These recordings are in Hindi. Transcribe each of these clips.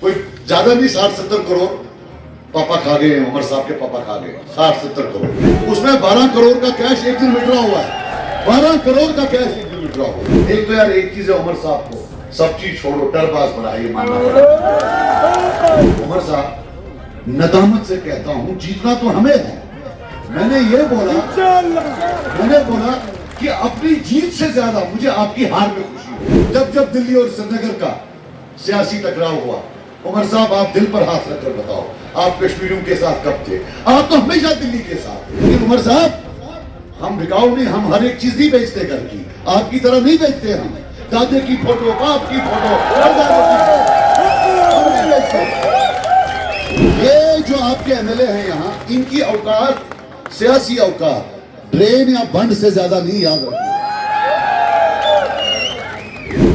कोई ज्यादा नहीं, 60-70 करोड़ पापा खा गए, उमर साहब के पापा खा गए 60-70 करोड़। उसमें 12 करोड़ का कैश एक दिन विड्रॉ हुआ है, 12 करोड़ का कैश एक दिन विड्रॉ हुआ है। एक तो यार एक चीज है, उमर साहब को सब चीज छोड़ो, टरबाज बना, ये मानना पड़ा। उमर साहब, नदामत से कहता हूँ, जीतना तो हमें है। मैंने बोला कि अपनी जीत से ज्यादा मुझे आपकी हार में खुशी हो। जब दिल्ली और श्रीनगर का सियासी टकराव हुआ, उमर साहब आप दिल पर हाथ रखकर बताओ, आप कश्मीरियों के साथ कब थे? आप तो हमेशा दिल्ली के साथ। लेकिन उमर साहब, हम बिकाऊ नहीं, हम हर एक चीज नहीं बेचते घर की, आपकी तरह नहीं बेचते। हम दादे की फोटो, बाप की फोटो, ये जो आपके एमएलए हैं यहाँ, इनकी औकात, सियासी औकात ड्रेन या बंड से ज्यादा नहीं, याद रखना।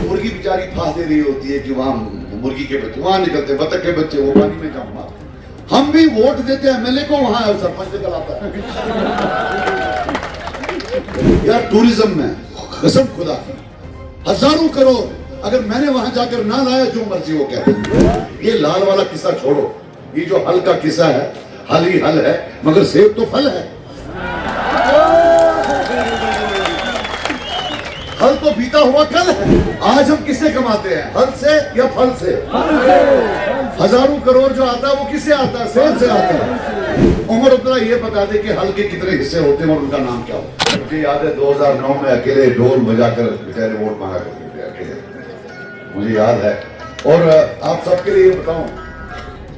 मुर्गी बेचारी फांस दे रही होती है कि वहां मुर्गी के बच्चे वहां निकलते, बतख के बच्चे वो पानी में जमा। हम भी वोट देते हैं एमएलए को, वहां सरपंच निकल आता है। यार टूरिज्म में कसम खुदा की हजारों करोड़ अगर मैंने वहां जाकर ना लाया, जो मर्जी वो कहते। ये लाल वाला किस्सा छोड़ो, ये जो हल का किस्सा है, हल ही हल है, मगर सेब तो फल है। हल तो बीता हुआ कल है। आज हम किससे कमाते हैं, हल से या फल से? हजारों करोड़ जो आता है वो किससे आता है? सेब से आता है। उमर अपना ये बता दे कि हल के कितने हिस्से होते हैं और उनका नाम क्या होता है? मुझे याद है 2009 में अकेले ढोल बजाकर बेचारे वोट मांगा करते थे, अकेले, मुझे याद है। और आप सबके लिए बताऊं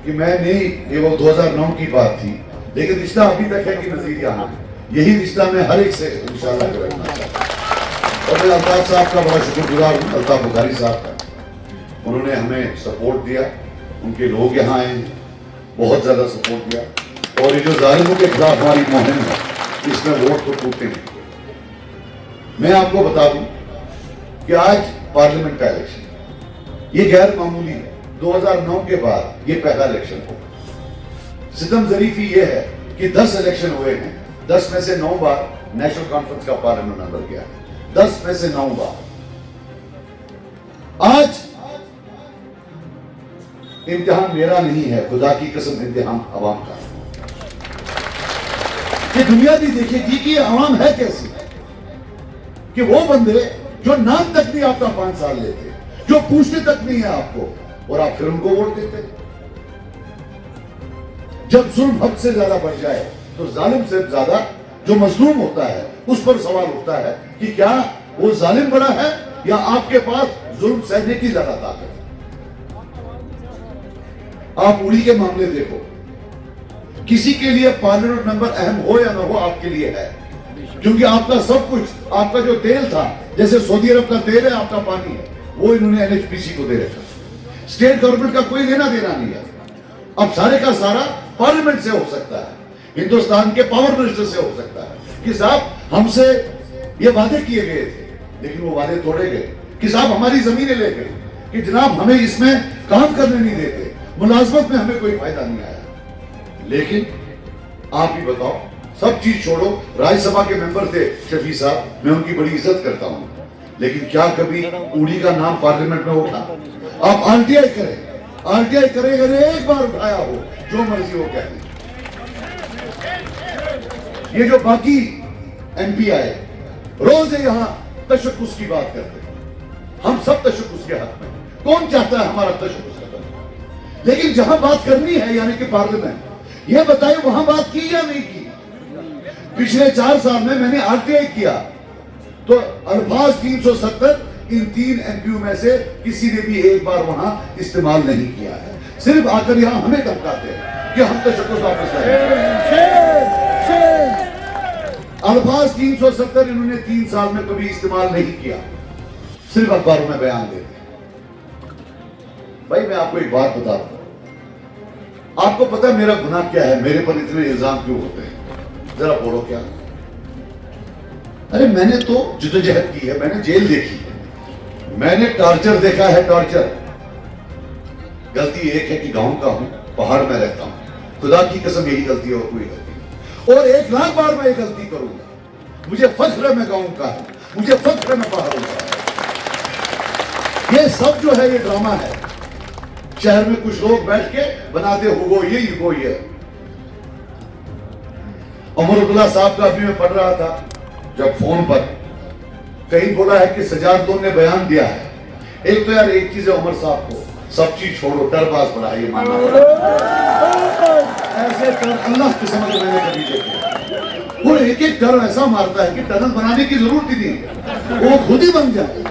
कि मैं नहीं, ये वो 2009 की बात थी, लेकिन रिश्ता अभी तक है कि नजीर यहाँ है। यही रिश्ता मैं हर एक से इंशाल्लाह रखना चाहता हूँ। और मैं अल्ताफ साहब का बड़ा शुक्रगुजार हूँ, अल्ताफ बुखारी साहब का। उन्होंने हमें सपोर्ट दिया, उनके लोग यहाँ आए हैं, बहुत ज्यादा सपोर्ट दिया। और ये जो जालिमों के खिलाफ हमारी मुहिम है, इसमें वोट तो टूटे नहीं। मैं आपको बता दूं कि आज पार्लियामेंट का इलेक्शन ये गैर मामूली है। 2009 के बाद ये पहला इलेक्शन होगा। सितम जरीफी ये है कि 10 इलेक्शन हुए हैं, 10 में से 9 बार नेशनल कॉन्फ्रेंस का पार्लियामेंट मेंबर गया है, 10 में से 9 बार। आज इम्तिहान मेरा नहीं है, खुदा की कसम इम्तिहान अवाम का है। ये दुनिया भी देखेगी कि ये अवाम है कैसी, कि वो बंदे जो नाम तक नहीं आपका 5 साल लेते, जो पूछते तक नहीं है आपको, और आप फिर उनको वोट देते। जब जुल्म हद से ज्यादा बढ़ जाए तो जालिम से ज्यादा जो मजलूम होता है उस पर सवाल उठता है कि क्या वो जालिम बड़ा है या आपके पास जुल्म सहने की ज्यादा ताकत है। आप उड़ी के मामले देखो, किसी के लिए पार्लियामेंट मेंबर अहम हो या ना हो, आपके लिए है, क्योंकि आपका सब कुछ, आपका जो तेल था, जैसे सऊदी अरब का तेल है, आपका पानी है, वो इन्होंने एनएचपीसी को दे रखा। स्टेट गवर्नमेंट का कोई लेना देना नहीं है। अब सारे का सारा पार्लियामेंट से हो सकता है, हिंदुस्तान के पावर मिनिस्टर से हो सकता है कि साहब हमसे ये वादे किए गए थे, लेकिन वो वादे तोड़े गए, कि साहब हमारी जमीनें ले गए, कि जनाब हमें इसमें काम करने नहीं देते, मुलाजमत में हमें कोई फायदा नहीं आया। लेकिन आप ही बताओ, सब चीज छोड़ो, राज्यसभा के मेंबर थे शफी साहब, मैं उनकी बड़ी इज्जत करता हूं, लेकिन क्या कभी उड़ी का नाम पार्लियामेंट में उठा? आप आरटीआई करें, आरटीआई करें, अगर एक बार उठाया हो, जो मर्जी हो कहते। ये जो बाकी एमपी आए, रोज यहां तशक्कुस की बात करते हैं, हम सब तशक्कुस के हक में, कौन चाहता है हमारा तशक्कुस खत्म? लेकिन जहां बात करनी है, यानी कि पार्लियामेंट, ये बताइए वहां बात की या नहीं की? पिछले 4 साल में मैंने आरटीआई किया तो अल्फाज 370 इन 3 एमपीयू में से किसी ने भी एक बार वहां इस्तेमाल नहीं किया है। सिर्फ आकर यहां हमें धमकाते हैं कि हम तशक्कुस वापस लाएंगे। अल्फाज 370 इन्होंने 3 साल में कभी इस्तेमाल नहीं किया, सिर्फ अखबारों में बयान देते। भाई मैं आपको एक बात बता दूं, आपको पता है मेरा गुनाह क्या है? मेरे पर इतने इल्जाम क्यों होते हैं? जरा बोलो क्या? अरे मैंने तो जिद्दोजहद की है, मैंने जेल देखी है, मैंने टॉर्चर देखा है, टॉर्चर। गलती एक है कि गांव का हूं, पहाड़ में रहता हूं, खुदा की कसम यही गलती है और कोई गलती नहीं। और 1 लाख बार मैं ये गलती करूंगा। मुझे फख्र है मैं गांव का हूं, मुझे फख्र है मैं पहाड़ों का हूं। ये सब जो है ये ड्रामा है। शहर में कुछ लोग बैठ के बनाते हुगो ये। उमर अब्दुल्ला साहब का अभी मैं पढ़ रहा था जब फोन पर कहीं बोला है कि सजाद लोन ने बयान दिया है। एक तो यार एक चीज है, उमर साहब को सब चीज छोड़ो, डरबाज बना ये मानना ऐसे डर अल्लाह की समझ मैंने कभी देखे। वो एक एक डर ऐसा मारता है कि टनल बनाने की जरूरत ही नहीं है, वो खुद ही बन जाए।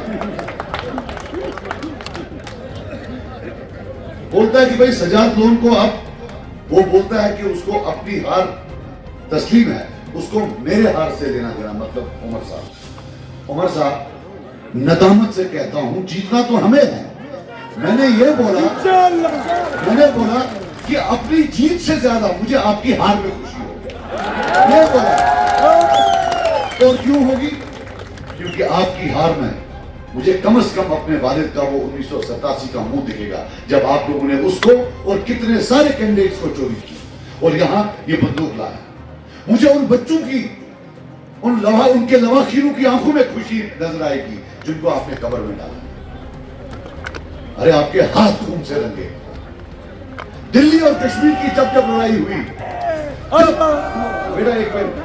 बोलता है कि भाई सजाद लोन को अब वो बोलता है कि उसको अपनी हार तस्लीम है, उसको मेरे हार से लेना देना। मतलब उमर साहब नदामत से कहता हूं जीतना तो हमें है। मैंने बोला कि अपनी जीत से ज्यादा मुझे आपकी हार में खुशी होगी, ये बोला। और क्यों होगी? क्योंकि आपकी हार में मुझे कम से कम अपने वालिद का वो 1987 का मुंह दिखेगा जब आप लोगों ने उसको और कितने सारे कैंडिडेट्स को चोरी की और यहां ये बंदूक लाया। मुझे उन बच्चों की उनके लवाखीरों की आंखों में खुशी नजर आएगी जिनको आपने कब्र में डाला। अरे आपके हाथ खून से रंगे। दिल्ली और कश्मीर की जब लड़ाई हुई, बेटा एक मिनट,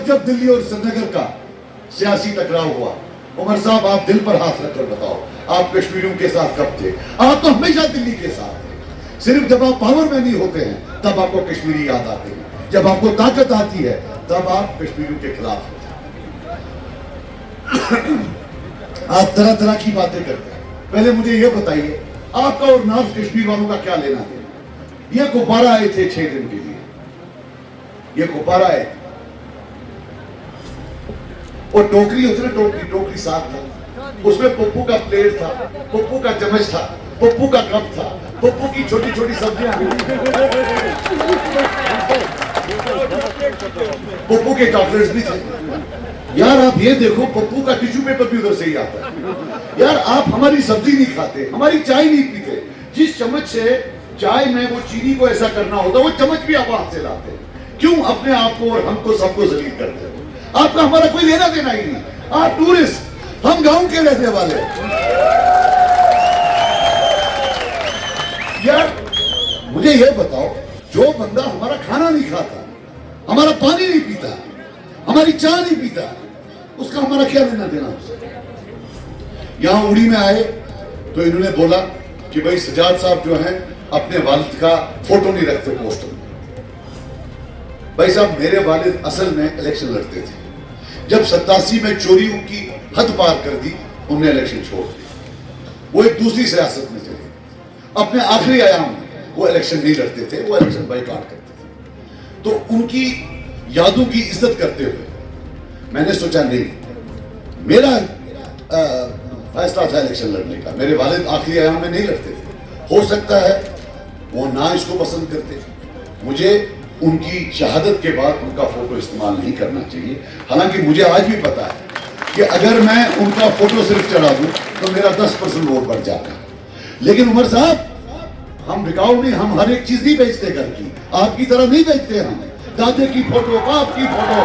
जब दिल्ली और श्रीनगर का सियासी टकराव हुआ, उमर साहब आप दिल पर हाथ रखकर बताओ, आप कश्मीरियों के साथ कब थे? आप तो हमेशा दिल्ली के साथ थे। सिर्फ जब आप पावर में नहीं होते हैं तब आपको कश्मीरी याद आते हैं, जब आपको ताकत आती है तब आप कश्मीरियों के खिलाफ होते हैं। आप तरह तरह की बातें करते हैं। पहले मुझे यह बताइए, आपका और नॉर्थ कश्मीर वालों का क्या लेना देना? ये गुब्बारा आए थे 6 दिन के लिए, ये गुब्बारा आए थे और टोकरी होती ना, टोकरी साथ था, उसमें पप्पू का प्लेट था, पप्पू का चम्मच था, पप्पू का कप था, पप्पू की छोटी छोटी सब्जियां, पप्पू के चॉकलेट्स भी थे। यार आप ये देखो, पप्पू का टिश्यू पेपर भी उधर से ही आता है। यार आप हमारी सब्जी नहीं खाते, हमारी चाय नहीं पीते, जिस चम्मच से चाय में वो चीनी को ऐसा करना होता वो चम्मच भी आप हाथ से लाते हैं। क्यों अपने आप को और हमको सबको जलील करते हो? आपका हमारा कोई लेना देना ही नहीं। आप टूरिस्ट, हम गांव के रहने वाले। यार मुझे यह बताओ, जो बंदा हमारा खाना नहीं खाता, हमारा पानी नहीं पीता, हमारी चाय नहीं पीता, उसका हमारा क्या लेना देना उससे? यहां उड़ी में आए तो इन्होंने बोला कि भाई सजाद साहब जो हैं अपने वालिद का फोटो नहीं रखते पोस्टर में। भाई साहब मेरे वालिद असल में इलेक्शन लड़ते थे। जब 87 में चोरियों की हद पार कर दी, उन्होंने इलेक्शन छोड़ दिया। वो एक दूसरी सियासत में चले। अपने आखिरी आयाम में वो इलेक्शन नहीं लड़ते थे, वो इलेक्शन बाइकआउट करते थे। तो उनकी यादों की इज्जत करते हुए मैंने सोचा नहीं, मेरा फैसला था इलेक्शन लड़ने का। मेरे वालिद आखिरी आयाम में नहीं लड़ते थे, हो सकता है वो ना इसको पसंद करते, मुझे उनकी शहादत के बाद उनका फोटो इस्तेमाल नहीं करना चाहिए। हालांकि मुझे आज भी पता है कि अगर मैं उनका फोटो सिर्फ चढ़ा दूं तो मेरा 10% वोट बढ़ जाता है। लेकिन उमर साहब, हम बिकाऊ नहीं, हम हर एक चीज नहीं बेचते घर की, आपकी तरह नहीं बेचते। हम दादे की फोटो, बाप की फोटो,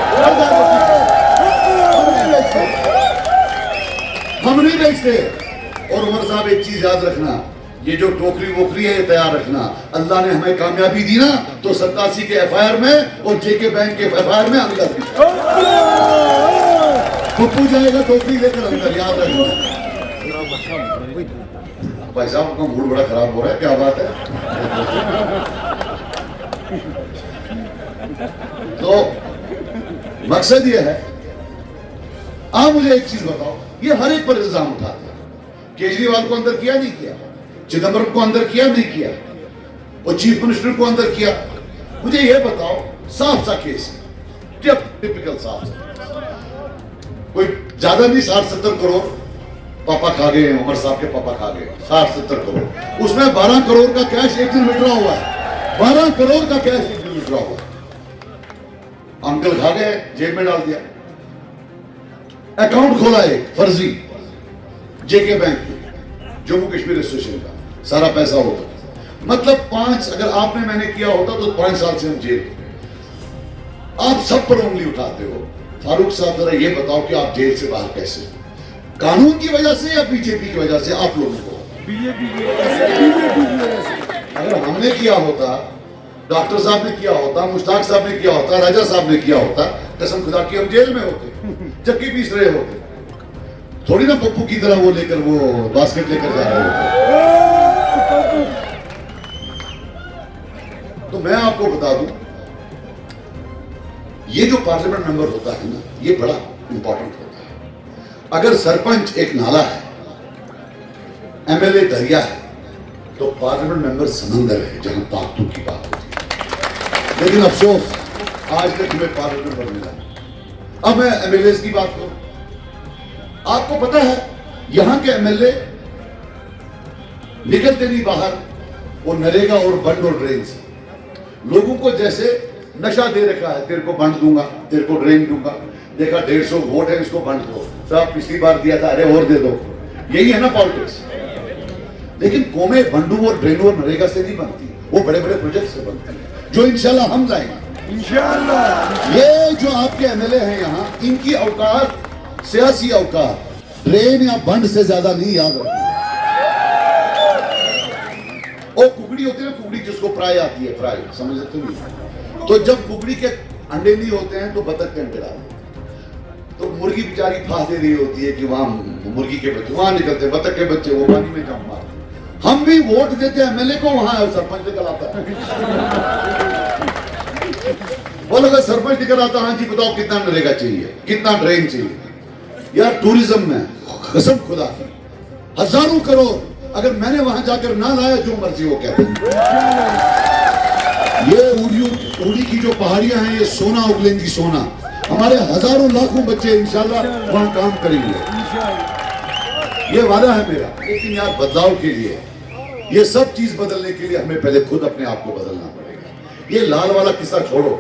हम नहीं बेचते। और उमर साहब एक चीज याद रखना, ये जो टोकरी वोकरी है ये तैयार रखना। अल्लाह ने हमें कामयाबी दी ना तो 87 के एफआईआर में और जेके बैंक के एफआईआर में अंदर पप्पू जाएगा टोकरी लेकर अंदर, याद रखना। भाई साहब का मूड बड़ा खराब हो रहा है, क्या बात है? तो मकसद ये है, आप मुझे एक चीज बताओ, ये हर एक पर इल्जाम उठाते हैं। केजरीवाल को अंदर किया नहीं किया, चिदंबरम को अंदर किया नहीं किया, और चीफ मिनिस्टर को अंदर किया। मुझे यह बताओ, साफ सा केस है, टिपिकल साफ सा, कोई ज्यादा नहीं, 60-70 करोड़ पापा खा गए, उमर साहब के पापा खा गए 60-70 करोड़। उसमें 12 करोड़ का कैश एक दिन विड्रॉ हुआ है, 12 करोड़ का कैश एक दिन विड्रॉ हुआ। अंकल खा गए, जेब में डाल दिया। अकाउंट खोला एक फर्जी जेके बैंक में, जम्मू कश्मीर एसोसिएशन का, सारा पैसा होता। मतलब 5, अगर आपने मैंने किया होता तो 5 साल से हम जेल। आप सब पर उंगली उठाते हो, फारूक साहब जरा ये बताओ कि आप जेल से बाहर कैसे, कानून की वजह से या बीजेपी की वजह से? आप लोगों को बीजेपी की वजह से। अगर हमने किया होता, डॉक्टर साहब ने किया होता, मुश्ताक साहब ने किया होता, राजा साहब ने किया होता, कसम खुदा की हम जेल में होते, चक्की पीस रहे होते, थोड़ी ना पप्पू की तरह वो लेकर वो बास्केट लेकर जा रहे होते। तो मैं आपको बता दूं, ये जो पार्लियामेंट मेंबर होता है ना, ये बड़ा इंपॉर्टेंट होता है। अगर सरपंच एक नाला है, एमएलए दरिया है, तो पार्लियामेंट मेंबर समंदर है जहां ताकतों की बात होती है। लेकिन अफसोस आज तक हमें पार्लियामेंट मेंबर मिला। अब मैं एमएलए की बात करूं, आपको पता है यहां के एमएलए निकलते नहीं बाहर, वो नरेगा और बंड और ड्रेन से लोगों को जैसे नशा दे रखा है, तेरे को बंड दूंगा, तेरे को ड्रेन दूंगा, देखा 150 वोट है, इसको बंड दो, साहब पिछली बार दिया था, अरे और दे दो। यही है ना पॉलिटिक्स। लेकिन कौमें बंडू और ड्रेन और नरेगा से नहीं बनती, वो बड़े बड़े प्रोजेक्ट से बनती है, जो इंशाल्लाह हम लाएंगे इंशाल्लाह। ये जो आपके एमएलए हैं यहाँ, इनकी औकात, सियासी औकात ड्रेन या बंड से ज्यादा नहीं, याद रखना। और कुकड़ी होती है ना, कुकड़ी जिसको फ्राई आती है, फ्राई समझ सकते नहीं। तो जब कुकड़ी के अंडे नहीं होते हैं तो बतख के अंडे डालते हैं, तो मुर्गी बेचारी फांस दे रही होती है कि वहां मुर्गी के बच्चे वहां निकलते, बतख के बच्चे वो पानी में जंप मारते। हम भी वोट देते हैं एमएलए को, वहां सरपंच निकल आता है। बोलो अगर सरपंच निकल आता, हाँ जी बताओ कितना नरेगा चाहिए, कितना ड्रेन चाहिए। यार टूरिज्म में कसम खुदा की हजारों करोड़, अगर मैंने वहां जाकर ना लाया, जो मर्जी वो कहते हैं। ये उड़ी की जो पहाड़ियां हैं, ये सोना उगलेंगी सोना। हमारे हजारों लाखों बच्चे इंशाल्लाह वहां काम करेंगे, ये वादा है मेरा। लेकिन यार बदलाव के लिए, ये सब चीज बदलने के लिए हमें पहले खुद अपने आप को बदलना पड़ेगा। ये लाल वाला किस्सा छोड़ो,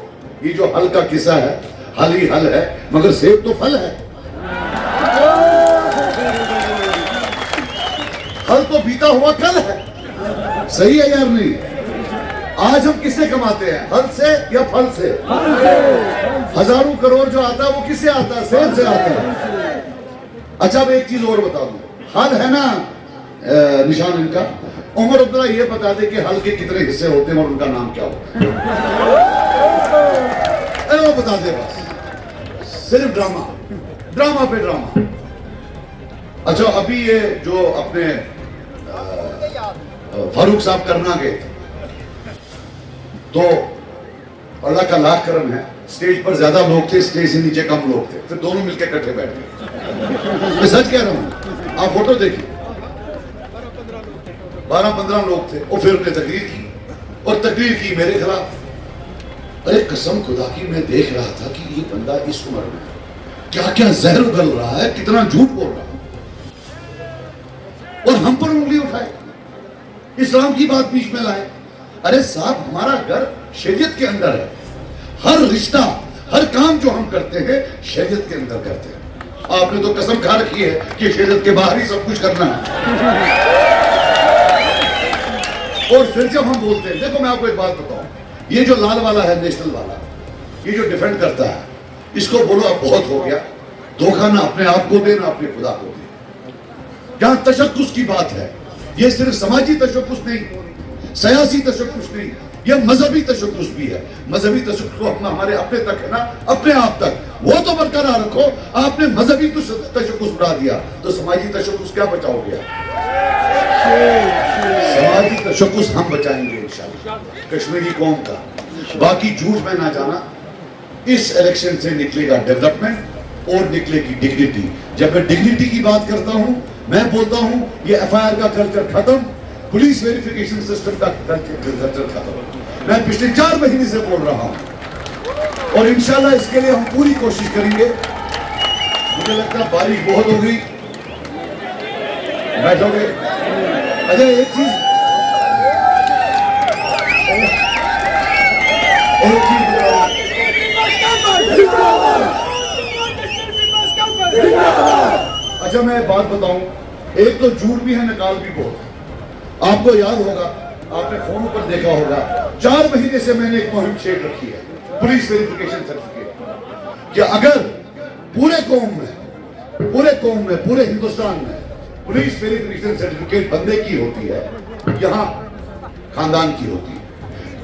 ये जो हल का किस्सा है, हल ही हल है, मगर सेब तो फल है। हल तो बीता हुआ कल है, सही है यार नहीं? आज हम किससे कमाते हैं, हल से या फल से? हजारों करोड़ जो आता है वो किससे आता है? सेब से आता है। अच्छा मैं एक चीज और बता दूं, हल है ना निशान इनका, उमर अब्दुल्ला ये बता दे कि हल के कितने हिस्से होते हैं और उनका नाम क्या होता है? अरे वो बता दे बस, सिर्फ ड्रामा, ड्रामा पे ड्रामा। अच्छा अभी ये जो अपने फारूक साहब करना गए थे, तो अल्लाह का लाख करम है, स्टेज पर ज्यादा लोग थे, स्टेज से नीचे कम लोग थे, फिर दोनों मिलकर इकट्ठे बैठ गए। मैं सच कह रहा हूं, आप फोटो देखिए, 12-15 लोग थे, और फिर उन्हें तकरीर की, और तकरीर की मेरे खिलाफ। अरे कसम खुदा की मैं देख रहा था कि ये बंदा इस उम्र में क्या क्या जहर उगल रहा है, कितना झूठ बोल रहा है, और हम पर उंगली उठाए, इस्लाम की बात बीच में लाए। अरे साहब हमारा घर शरीयत के अंदर है, हर रिश्ता हर काम जो हम करते हैं शरीयत के अंदर करते हैं। आपने तो कसम खा रखी है कि शरीयत के बाहर ही सब कुछ करना है। और फिर जब हम बोलते हैं, देखो मैं आपको एक बात बताऊं, ये जो लाल वाला है, नेशनल वाला, ये जो डिफेंड करता है, इसको बोलो अब बहुत हो गया, धोखा ना अपने आप को दे ना अपने खुदा को दे। जहां तशक्कुस की बात है, ये सिर्फ समाजी तशक्कुस नहीं, सियासी तशक्कुस नहीं, ये मजहबी तशक्कुस भी है। मजहबी तशक्कुस को हम हमारे अपने तक है ना, अपने आप तक, वो तो बरकरार रखो। आपने मजहबी तशक्कुस उड़ा दिया तो समाजी तशक्कुस क्या बचाओगे? समाजी तशक्कुस हम बचाएंगे इंशाअल्लाह, कश्मीरी कौम का। बाकी झूठ में ना जाना, इस इलेक्शन से निकलेगा डेवलपमेंट और निकलेगी डिग्निटी। जब मैं डिग्निटी की बात करता हूं, मैं बोलता हूं ये एफआईआर का कल्चर खत्म, पुलिस वेरिफिकेशन सिस्टम का कल्चर खत्म। मैं पिछले 4 महीने से बोल रहा हूं, और इंशाल्लाह इसके लिए हम पूरी कोशिश करेंगे। मुझे लगता है बारिश बहुत हो गई, बैठोगे? अच्छा एक चीज अच्छा मैं बात बताऊं, एक तो झूठ भी है, नकाल भी बहुत। आपको याद होगा, आपने फोन पर देखा होगा, 4 महीने से मैंने एक मुहिम छेड़ रखी है, पुलिस वेरिफिकेशन सर्टिफिकेट, कि अगर पूरे कौम में पूरे हिंदुस्तान में पुलिस वेरिफिकेशन सर्टिफिकेट बंदे की होती है, यहाँ खानदान की होती है।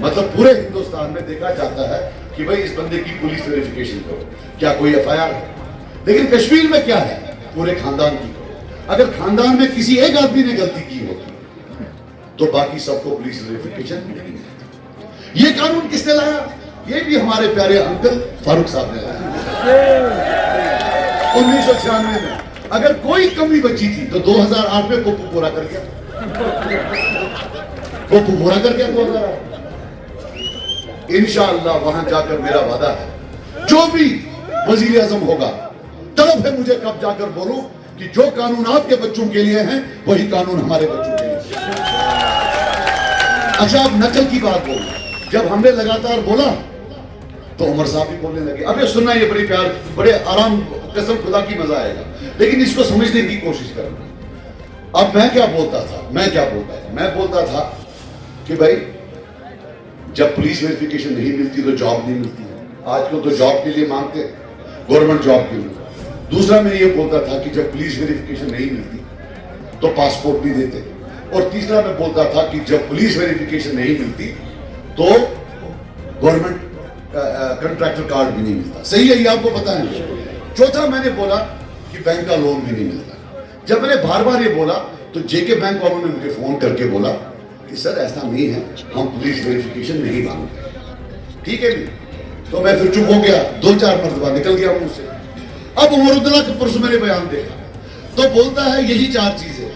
मतलब पूरे हिंदुस्तान में देखा जाता है कि भाई इस बंदे की पुलिस वेरिफिकेशन करो, क्या कोई एफआईआर है। लेकिन कश्मीर में क्या है, पूरे खानदान की करो। अगर खानदान में किसी एक आदमी ने गलती की होगी तो बाकी सबको पुलिस वेरिफिकेशन नहीं है। ये कानून किसने लाया? ये भी हमारे प्यारे अंकल फारूक साहब ने लाया 1996 में। अगर कोई कमी बची थी तो 2008 में कोपू पूरा कर गया। 2008 इंशाअल्लाह वहां जाकर मेरा वादा है, जो भी वजीर आजम होगा तलब है मुझे कब जाकर बोलूं कि जो कानून आपके बच्चों के लिए हैं वही कानून हमारे बच्चों के लिए। अच्छा, अब नकल की बात बोलो। जब हमने लगातार बोला तो उमर साहब भी बोलने लगे। अब ये सुनना, ये बड़ी प्यार, बड़े आराम, कसम खुदा की मजा आएगा, लेकिन इसको समझने की कोशिश करना। अब मैं क्या बोलता था? मैं बोलता था कि भाई जब पुलिस वेरिफिकेशन नहीं मिलती तो जॉब नहीं मिलती है। आजकल तो जॉब के लिए मांगते, गवर्नमेंट जॉब के लिए। दूसरा मैं ये बोलता था कि जब पुलिस वेरिफिकेशन नहीं मिलती तो पासपोर्ट नहीं देते। और तीसरा मैं बोलता था कि जब पुलिस वेरिफिकेशन नहीं मिलती तो गवर्नमेंट कॉन्ट्रैक्टर कार्ड भी नहीं मिलता। सही है, ये आपको पता है। चौथा मैंने बोला कि बैंक का लोन भी नहीं मिलता। जब मैंने बार बार ये बोला तो जेके बैंक वालों ने मुझे फोन करके बोला कि सर ऐसा नहीं है, हम पुलिस वेरिफिकेशन नहीं मांगते। ठीक है नहीं, तो मैं फिर चुप हो गया, 2-4 मरतबा निकल गया मुंह से। अब उमरुद्दौला के परसों मैंने बयान देखा तो बोलता है यही 4 चीजें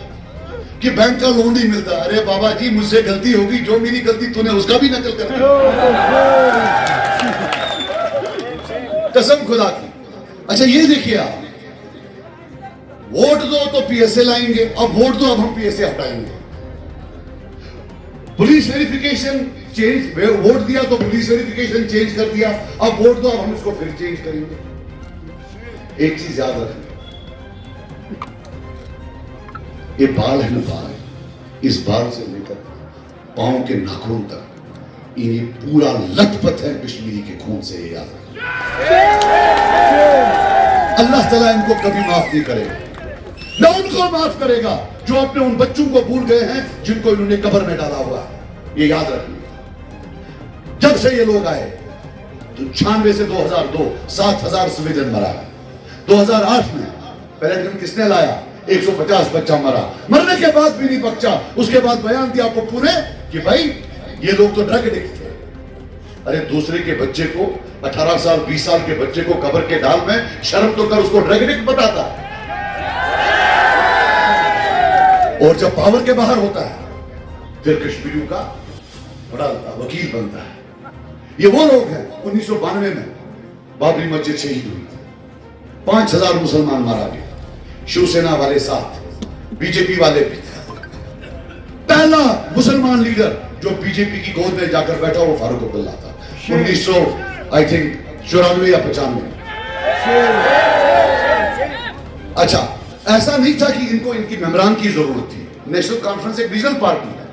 कि बैंक का लोन नहीं मिलता। अरे बाबा जी, मुझसे गलती होगी, जो मेरी गलती तूने उसका भी नकल कर दिया, कसम खुदा की। अच्छा ये देखिए आप, वोट दो तो पीएसए लाएंगे, अब वोट दो अब हम पीएसए हटाएंगे। पुलिस वेरिफिकेशन चेंज, वोट दिया तो पुलिस वेरिफिकेशन चेंज कर दिया, अब वोट दो अब हम इसको फिर चेंज करेंगे। एक चीज याद रखना, ये बाल है ना, बाल, इस बाल से लेकर पांव के नाखून तक ये पूरा लथपथ है कश्मीरी के खून से। ये याद रखना, अल्लाह ताला इनको कभी माफ नहीं करेगा, ना उनको माफ करेगा जो अपने उन बच्चों को भूल गए हैं जिनको इन्होंने कब्र में डाला हुआ है। ये याद रखना। जब से ये लोग आए तो 96 से 2002 7,000 सिविलियन मरा है। 2008 में पैलेटन किसने लाया? 150 बच्चा मरा, मरने के बाद भी नहीं बच्चा। उसके बाद बयान दिया पप्पू ने कि भाई ये लोग तो ड्रग एडिक्ट थे। अरे दूसरे के बच्चे को, 18 साल 20 साल के बच्चे को कब्र के डाल में शर्म तो कर, उसको ड्रग एडिक्ट बताता है। और जब पावर के बाहर होता है फिर कश्मीरियों का बड़ा वकील बनता है। ये वो लोग हैं 1992 में बाबरी मस्जिद शहीद हुई, 5,000 मुसलमान मारा गया, शिवसेना वाले साथ, बीजेपी वाले भी थे। पहला मुसलमान लीडर जो बीजेपी की गोद में जाकर बैठा वो फारूक अब्दुल्ला था 1994 या 95। अच्छा, ऐसा नहीं था कि इनको इनकी मेंबरान की जरूरत थी। नेशनल कॉन्फ्रेंस एक रीजनल पार्टी है,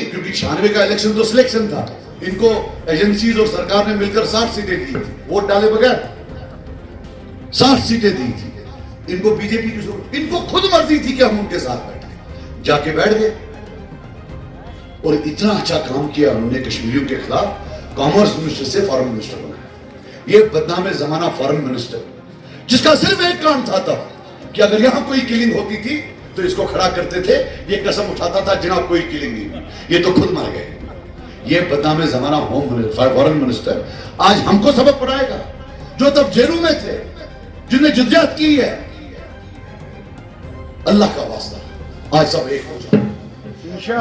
क्योंकि 96 का इलेक्शन तो सिलेक्शन था। इनको एजेंसीज और सरकार ने मिलकर 60 सीटें दी थी, वोट डाले बगैर 60 सीटें दी थी। इनको बीजेपी की जरूरत, इनको खुद मर्जी थी कि हम उनके साथ बैठे, जाके बैठ गए। और इतना अच्छा काम किया उन्होंने कश्मीरियों के खिलाफ। कॉमर्स मिनिस्टर से फॉरेन मिनिस्टर बनाया। ये बदनाम जमाना फॉरेन मिनिस्टर, जिसका सिर्फ एक काम था तब कि अगर यहां कोई किलिंग होती थी तो इसको खड़ा करते थे, ये कसम उठाता था जनाब कोई किलिंग नहीं हुई। ये तो खुद मर गए। ये बदनाम जमाना फॉरेन मिनिस्टर आज हमको सबक पढ़ाएगा, जो तब जेलों में थे, जिन्हें जिद्दियात की है। अल्लाह का वास्ता आज सब एक हो जाए।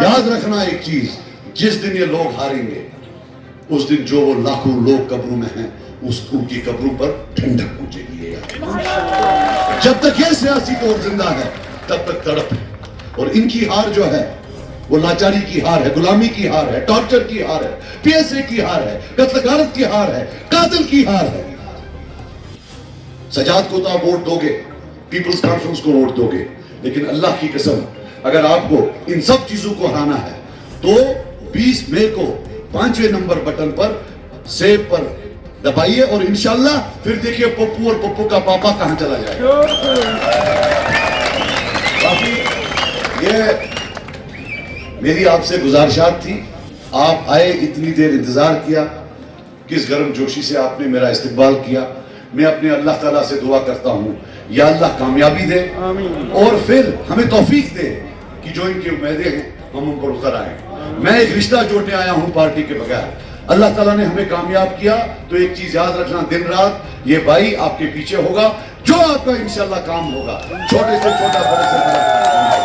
याद रखना एक चीज, जिस दिन ये लोग हारेंगे उस दिन जो वो लाखों लोग कब्रों में हैं उनकी कब्रों पर ठंडक पहुंचेगी। जब तक ये सियासी दौर जिंदा है तब तक तड़प है। और इनकी हार जो है वो लाचारी की हार है, गुलामी की हार है, टॉर्चर की हार है, पीएसए की हार है, कत्लगारत की हार है, कातिल की हार है। सजाद को तो आप वोट दोगे, पीपल्स कॉन्फ्रेंस को वोट दोगे, लेकिन अल्लाह की कसम अगर आपको इन सब चीजों को हराना है तो 20 मई को 5वें नंबर बटन पर सेव पर दबाइए और इंशाल्लाह फिर देखिए पप्पू और पप्पू का पापा कहां चला जाएगा। बाकी ये मेरी आपसे गुजारिशात थी, आप आए, इतनी देर इंतजार किया, किस गर्म जोशी से आपने मेरा इस्तकबाल किया। मैं अपने अल्लाह ताला से दुआ करता हूँ, या अल्लाह कामयाबी दे और फिर हमें तौफीक दे कि जो इनकी उम्मीदें हैं हम उन पर उतर आए। मैं एक रिश्ता जोड़ने आया हूँ पार्टी के बगैर। अल्लाह ताला ने हमें कामयाब किया तो एक चीज याद रखना, दिन रात ये भाई आपके पीछे होगा, जो आपका इंशाल्लाह काम होगा, छोटे से छोटा, बड़े से बड़ा।